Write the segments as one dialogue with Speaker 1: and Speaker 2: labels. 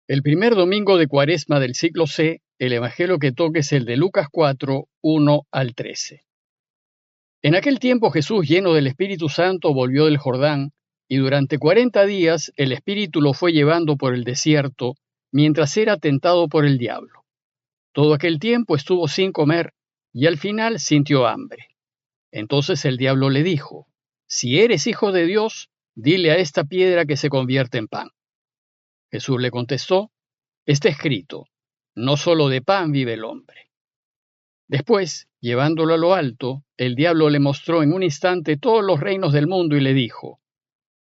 Speaker 1: El primer domingo de Cuaresma del ciclo C, el evangelio que toca es el de Lucas 4, 1 al 13. En aquel tiempo Jesús, lleno del Espíritu Santo, volvió del Jordán, y durante 40 días el Espíritu lo fue llevando por el desierto, mientras era tentado por el diablo. Todo aquel tiempo estuvo sin comer, y al final sintió hambre. Entonces el diablo le dijo: «Si eres hijo de Dios, dile a esta piedra que se convierta en pan». Jesús le contestó: «Está escrito, no solo de pan vive el hombre». Después, llevándolo a lo alto, el diablo le mostró en un instante todos los reinos del mundo y le dijo: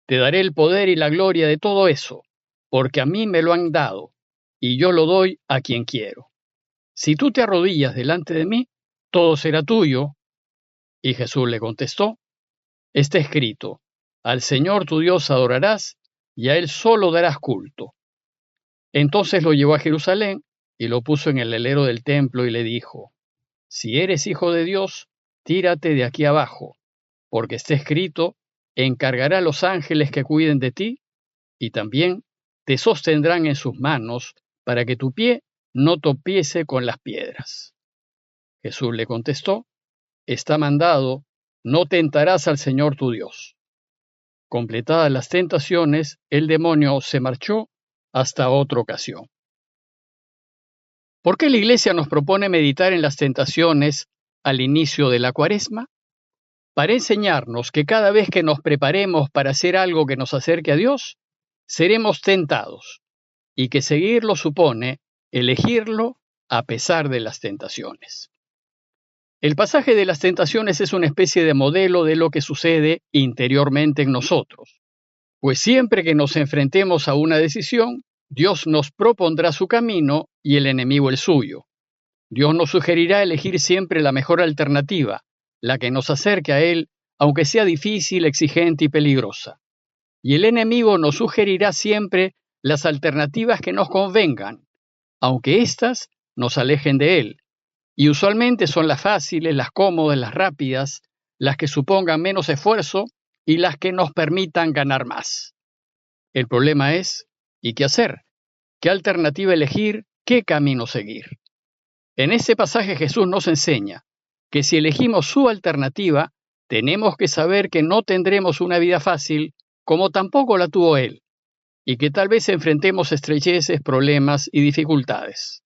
Speaker 1: «Te daré el poder y la gloria de todo eso, porque a mí me lo han dado, y yo lo doy a quien quiero. Si tú te arrodillas delante de mí, todo será tuyo». Y Jesús le contestó: «Está escrito, al Señor tu Dios adorarás, y a Él solo darás culto». Entonces lo llevó a Jerusalén y lo puso en el alero del templo y le dijo: «Si eres hijo de Dios, tírate de aquí abajo, porque está escrito, encargará a los ángeles que cuiden de ti, y también te sostendrán en sus manos, para que tu pie no tropiece con las piedras». Jesús le contestó: «Está mandado, no tentarás al Señor tu Dios». Completadas las tentaciones, el demonio se marchó hasta otra ocasión. ¿Por qué la Iglesia nos propone meditar en las tentaciones al inicio de la Cuaresma? Para enseñarnos que cada vez que nos preparemos para hacer algo que nos acerque a Dios, seremos tentados, y que seguirlo supone elegirlo a pesar de las tentaciones. El pasaje de las tentaciones es una especie de modelo de lo que sucede interiormente en nosotros, pues siempre que nos enfrentemos a una decisión, Dios nos propondrá su camino y el enemigo el suyo. Dios nos sugerirá elegir siempre la mejor alternativa, la que nos acerque a Él, aunque sea difícil, exigente y peligrosa. Y el enemigo nos sugerirá siempre las alternativas que nos convengan, aunque éstas nos alejen de Él. Y usualmente son las fáciles, las cómodas, las rápidas, las que supongan menos esfuerzo y las que nos permitan ganar más. El problema es, ¿y qué hacer? ¿Qué alternativa elegir? ¿Qué camino seguir? En este pasaje Jesús nos enseña que si elegimos su alternativa, tenemos que saber que no tendremos una vida fácil, como tampoco la tuvo Él, y que tal vez enfrentemos estrecheces, problemas y dificultades.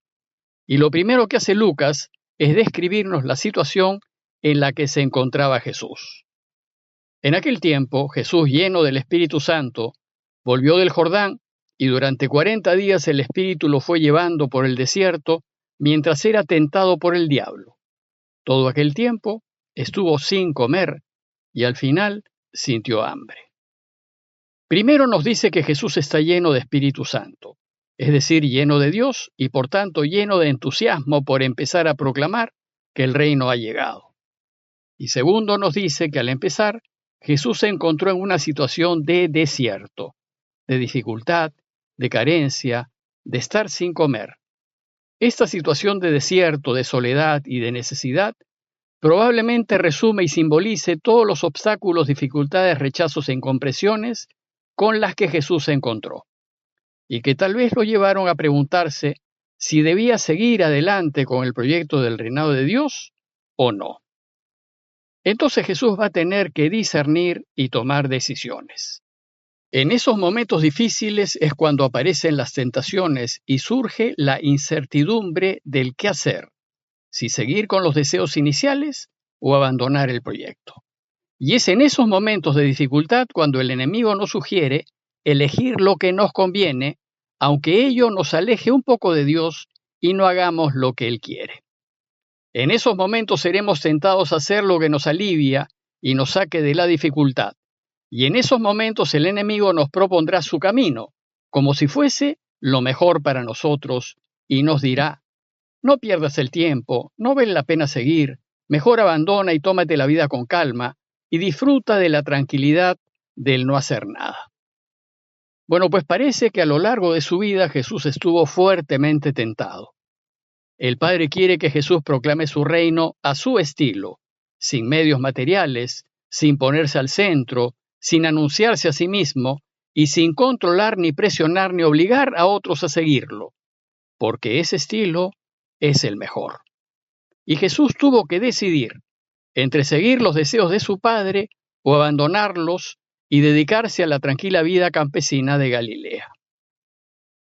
Speaker 1: Y lo primero que hace Lucas es describirnos la situación en la que se encontraba Jesús. En aquel tiempo, Jesús, lleno del Espíritu Santo, volvió del Jordán, y durante 40 días el Espíritu lo fue llevando por el desierto, mientras era tentado por el diablo. Todo aquel tiempo estuvo sin comer, y al final sintió hambre. Primero nos dice que Jesús está lleno de Espíritu Santo, es decir, lleno de Dios y por tanto lleno de entusiasmo por empezar a proclamar que el reino ha llegado. Y segundo nos dice que al empezar, Jesús se encontró en una situación de desierto, de dificultad, de carencia, de estar sin comer. Esta situación de desierto, de soledad y de necesidad probablemente resume y simbolice todos los obstáculos, dificultades, rechazos e incompresiones con las que Jesús se encontró, y que tal vez lo llevaron a preguntarse si debía seguir adelante con el proyecto del reinado de Dios o no. Entonces Jesús va a tener que discernir y tomar decisiones. En esos momentos difíciles es cuando aparecen las tentaciones y surge la incertidumbre del qué hacer, si seguir con los deseos iniciales o abandonar el proyecto. Y es en esos momentos de dificultad cuando el enemigo nos sugiere elegir lo que nos conviene, aunque ello nos aleje un poco de Dios y no hagamos lo que Él quiere. En esos momentos seremos tentados a hacer lo que nos alivia y nos saque de la dificultad. Y en esos momentos el enemigo nos propondrá su camino, como si fuese lo mejor para nosotros, y nos dirá: «No pierdas el tiempo, no vale la pena seguir, mejor abandona y tómate la vida con calma, y disfruta de la tranquilidad del no hacer nada». Bueno, pues parece que a lo largo de su vida Jesús estuvo fuertemente tentado. El Padre quiere que Jesús proclame su reino a su estilo, sin medios materiales, sin ponerse al centro, sin anunciarse a sí mismo, y sin controlar ni presionar ni obligar a otros a seguirlo, porque ese estilo es el mejor. Y Jesús tuvo que decidir entre seguir los deseos de su padre o abandonarlos y dedicarse a la tranquila vida campesina de Galilea.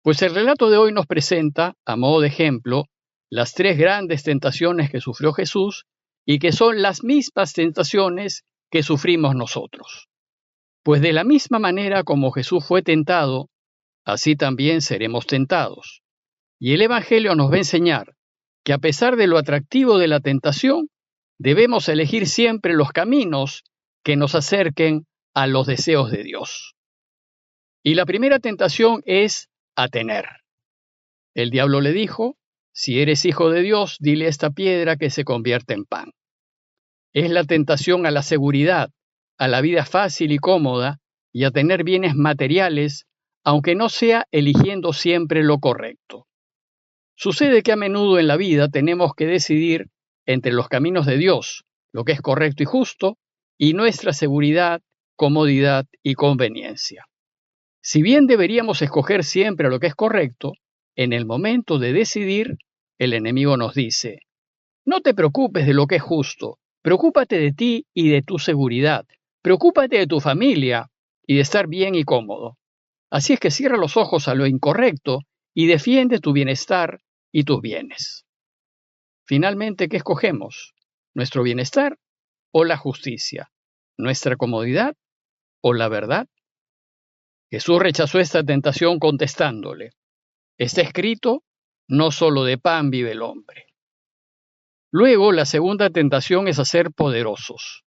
Speaker 1: Pues el relato de hoy nos presenta, a modo de ejemplo, las tres grandes tentaciones que sufrió Jesús y que son las mismas tentaciones que sufrimos nosotros. Pues de la misma manera como Jesús fue tentado, así también seremos tentados. Y el Evangelio nos va a enseñar que a pesar de lo atractivo de la tentación, debemos elegir siempre los caminos que nos acerquen a los deseos de Dios. Y la primera tentación es a tener. El diablo le dijo, si eres hijo de Dios, dile a esta piedra que se convierta en pan. Es la tentación a la seguridad, a la vida fácil y cómoda y a tener bienes materiales, aunque no sea eligiendo siempre lo correcto. Sucede que a menudo en la vida tenemos que decidir entre los caminos de Dios, lo que es correcto y justo, y nuestra seguridad, comodidad y conveniencia. Si bien deberíamos escoger siempre lo que es correcto, en el momento de decidir, el enemigo nos dice, no te preocupes de lo que es justo, preocúpate de ti y de tu seguridad, preocúpate de tu familia y de estar bien y cómodo. Así es que cierra los ojos a lo incorrecto y defiende tu bienestar y tus bienes. Finalmente, ¿qué escogemos? ¿Nuestro bienestar o la justicia? ¿Nuestra comodidad o la verdad? Jesús rechazó esta tentación contestándole, está escrito, no solo de pan vive el hombre. Luego, la segunda tentación es a ser poderosos.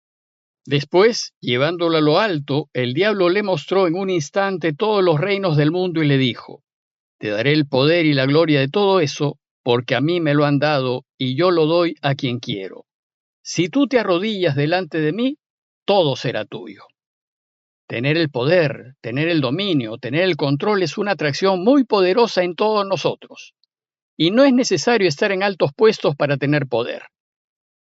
Speaker 1: Después, llevándolo a lo alto, el diablo le mostró en un instante todos los reinos del mundo y le dijo, te daré el poder y la gloria de todo eso, porque a mí me lo han dado y yo lo doy a quien quiero. Si tú te arrodillas delante de mí, todo será tuyo. Tener el poder, tener el dominio, tener el control es una atracción muy poderosa en todos nosotros. Y no es necesario estar en altos puestos para tener poder.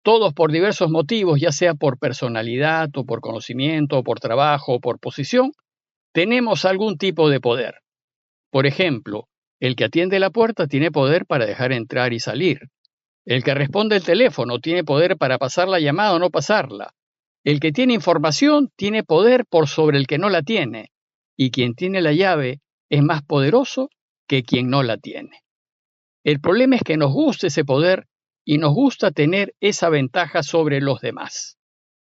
Speaker 1: Todos por diversos motivos, ya sea por personalidad o por conocimiento o por trabajo o por posición, tenemos algún tipo de poder. Por ejemplo, el que atiende la puerta tiene poder para dejar entrar y salir. El que responde el teléfono tiene poder para pasar la llamada o no pasarla. El que tiene información tiene poder por sobre el que no la tiene. Y quien tiene la llave es más poderoso que quien no la tiene. El problema es que nos gusta ese poder y nos gusta tener esa ventaja sobre los demás.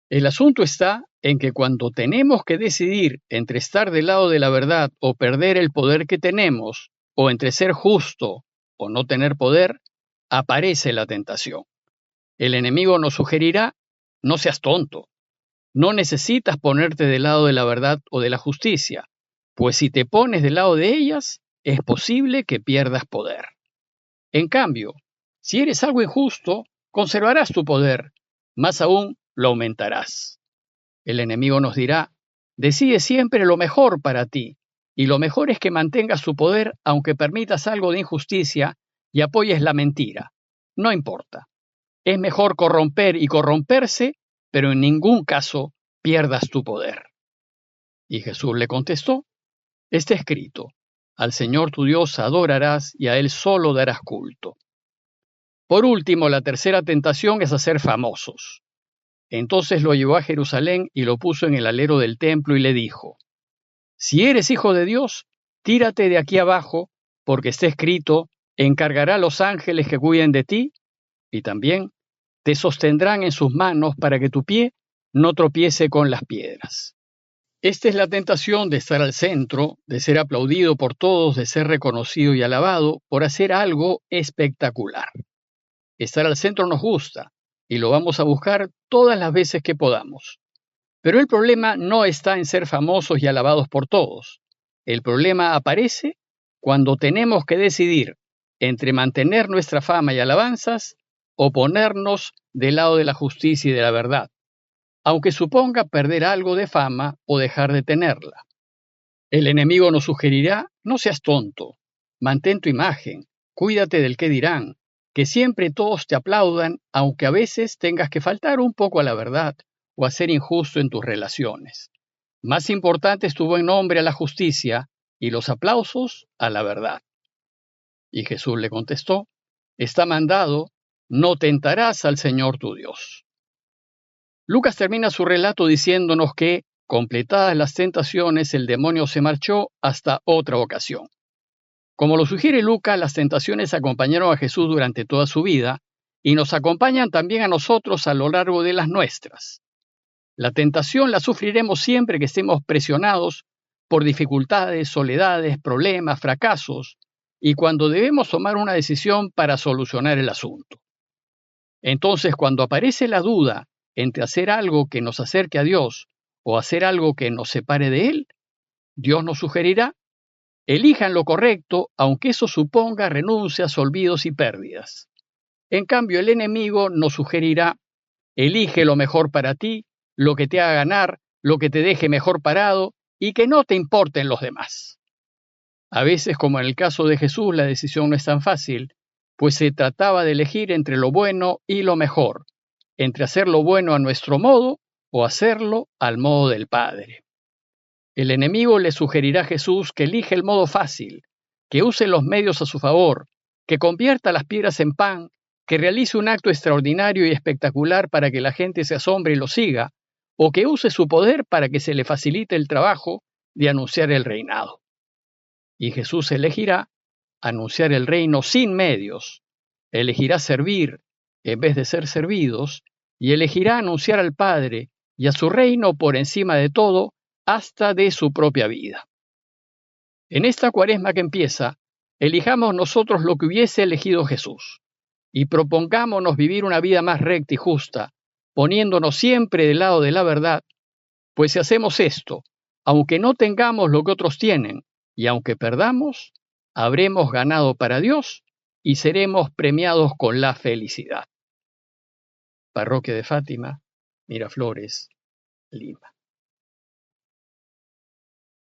Speaker 1: El asunto está en que cuando tenemos que decidir entre estar del lado de la verdad o perder el poder que tenemos, o entre ser justo o no tener poder, aparece la tentación. El enemigo nos sugerirá, no seas tonto, no necesitas ponerte del lado de la verdad o de la justicia, pues si te pones del lado de ellas, es posible que pierdas poder. En cambio, si eres algo injusto, conservarás tu poder, más aún lo aumentarás. El enemigo nos dirá, decide siempre lo mejor para ti, y lo mejor es que mantengas tu poder aunque permitas algo de injusticia y apoyes la mentira. No importa. Es mejor corromper y corromperse, pero en ningún caso pierdas tu poder. Y Jesús le contestó, está escrito, al Señor tu Dios adorarás y a Él solo darás culto. Por último, la tercera tentación es hacer famosos. Entonces lo llevó a Jerusalén y lo puso en el alero del templo y le dijo, si eres hijo de Dios, tírate de aquí abajo, porque está escrito, encargará a los ángeles que cuiden de ti, y también te sostendrán en sus manos para que tu pie no tropiece con las piedras. Esta es la tentación de estar al centro, de ser aplaudido por todos, de ser reconocido y alabado por hacer algo espectacular. Estar al centro nos gusta y lo vamos a buscar todas las veces que podamos. Pero el problema no está en ser famosos y alabados por todos. El problema aparece cuando tenemos que decidir entre mantener nuestra fama y alabanzas o ponernos del lado de la justicia y de la verdad, aunque suponga perder algo de fama o dejar de tenerla. El enemigo nos sugerirá, no seas tonto, mantén tu imagen, cuídate del qué dirán, que siempre todos te aplaudan, aunque a veces tengas que faltar un poco a la verdad o a ser injusto en tus relaciones. Más importante es tu buen nombre a la justicia y los aplausos a la verdad. Y Jesús le contestó, está mandado, no tentarás al Señor tu Dios. Lucas termina su relato diciéndonos que, completadas las tentaciones, el demonio se marchó hasta otra ocasión. Como lo sugiere Lucas, las tentaciones acompañaron a Jesús durante toda su vida y nos acompañan también a nosotros a lo largo de las nuestras. La tentación la sufriremos siempre que estemos presionados por dificultades, soledades, problemas, fracasos, y cuando debemos tomar una decisión para solucionar el asunto. Entonces, cuando aparece la duda entre hacer algo que nos acerque a Dios o hacer algo que nos separe de Él, Dios nos sugerirá, elijan lo correcto, aunque eso suponga renuncias, olvidos y pérdidas. En cambio, el enemigo nos sugerirá, elige lo mejor para ti, lo que te haga ganar, lo que te deje mejor parado y que no te importen los demás. A veces, como en el caso de Jesús, la decisión no es tan fácil, pues se trataba de elegir entre lo bueno y lo mejor, entre hacer lo bueno a nuestro modo o hacerlo al modo del Padre. El enemigo le sugerirá a Jesús que elija el modo fácil, que use los medios a su favor, que convierta las piedras en pan, que realice un acto extraordinario y espectacular para que la gente se asombre y lo siga, o que use su poder para que se le facilite el trabajo de anunciar el reinado. Y Jesús elegirá anunciar el reino sin medios, elegirá servir en vez de ser servidos, y elegirá anunciar al Padre y a su reino por encima de todo, hasta de su propia vida. En esta cuaresma que empieza, elijamos nosotros lo que hubiese elegido Jesús, y propongámonos vivir una vida más recta y justa, poniéndonos siempre del lado de la verdad, pues si hacemos esto, aunque no tengamos lo que otros tienen, y aunque perdamos, habremos ganado para Dios y seremos premiados con la felicidad. Parroquia de Fátima, Miraflores, Lima.